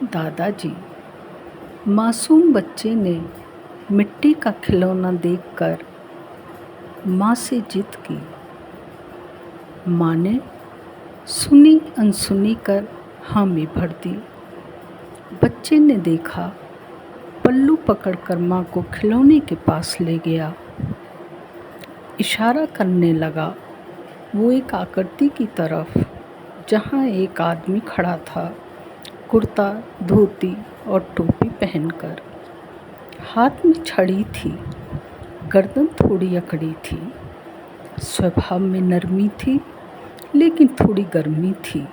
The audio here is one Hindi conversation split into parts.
दादाजी। मासूम बच्चे ने मिट्टी का खिलौना देखकर माँ से जिद की। माँ ने सुनी अनसुनी कर हामी भर दी। बच्चे ने देखा, पल्लू पकड़कर माँ को खिलौने के पास ले गया। इशारा करने लगा वो एक आकृति की तरफ जहाँ एक आदमी खड़ा था, कुर्ता धोती और टोपी पहनकर। हाथ में छड़ी थी, गर्दन थोड़ी अकड़ी थी। स्वभाव में नरमी थी, लेकिन थोड़ी गर्मी थी।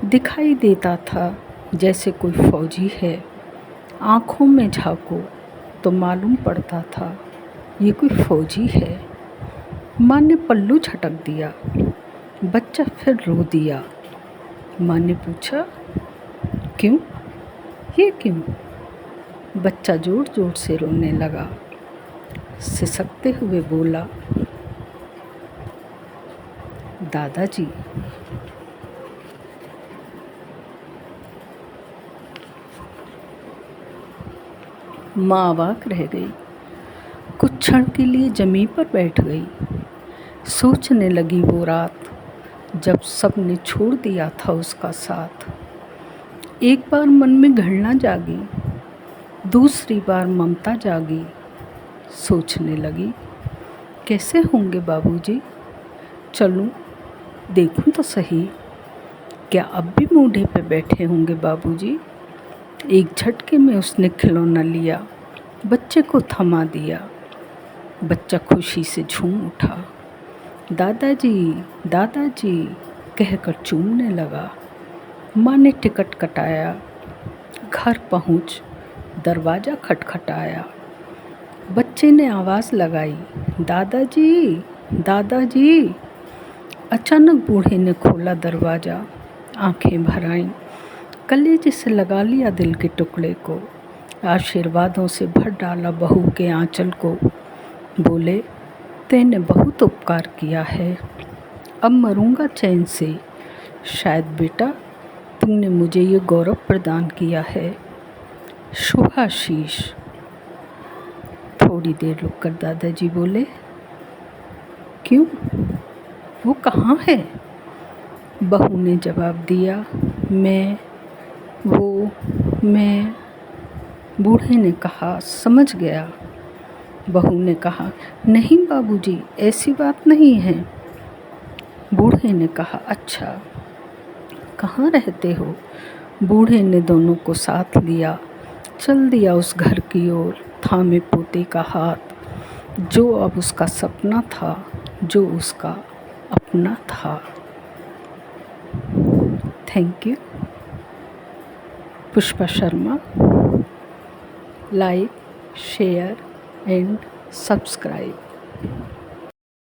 दिखाई देता था जैसे कोई फौजी है। आँखों में झांको तो मालूम पड़ता था ये कोई फौजी है। माँ ने पल्लू झटक दिया। बच्चा फिर रो दिया। माँ ने पूछा, क्यों? ये क्यों? बच्चा जोर जोर से रोने लगा। सिसकते हुए बोला, दादाजी। माँ अवाक रह गई। कुछ क्षण के लिए जमीन पर बैठ गई। सोचने लगी वो रात जब सबने छोड़ दिया था उसका साथ। एक बार मन में घृणा जागी, दूसरी बार ममता जागी। सोचने लगी, कैसे होंगे बाबूजी? चलूं, देखूं तो सही, क्या अब भी मूढ़े पे बैठे होंगे बाबूजी? एक झटके में उसने खिलौना लिया, बच्चे को थमा दिया। बच्चा खुशी से झूम उठा। दादाजी, दादाजी कहकर चूमने लगा। माँ ने टिकट कटाया। घर पहुँच दरवाज़ा खटखटाया। बच्चे ने आवाज़ लगाई, दादाजी, दादाजी। अचानक बूढ़े ने खोला दरवाज़ा। आंखें भर आईं। कलेजे से लगा लिया दिल के टुकड़े को। आशीर्वादों से भर डाला बहू के आंचल को। बोले, तूने बहुत उपकार किया है, अब मरूंगा चैन से। शायद बेटा तुमने मुझे ये गौरव प्रदान किया है। शुभाशीष। थोड़ी देर रुककर दादाजी बोले, क्यों, वो कहाँ है? बहू ने जवाब दिया, मैं बूढ़े ने कहा, समझ गया। बहू ने कहा, नहीं बाबूजी, ऐसी बात नहीं है। बूढ़े ने कहा, अच्छा, कहाँ रहते हो? बूढ़े ने दोनों को साथ लिया, चल दिया उस घर की ओर, थामे पोते का हाथ, जो अब उसका सपना था, जो उसका अपना था। Thank you. Pushpa Sharma. Like, share and subscribe.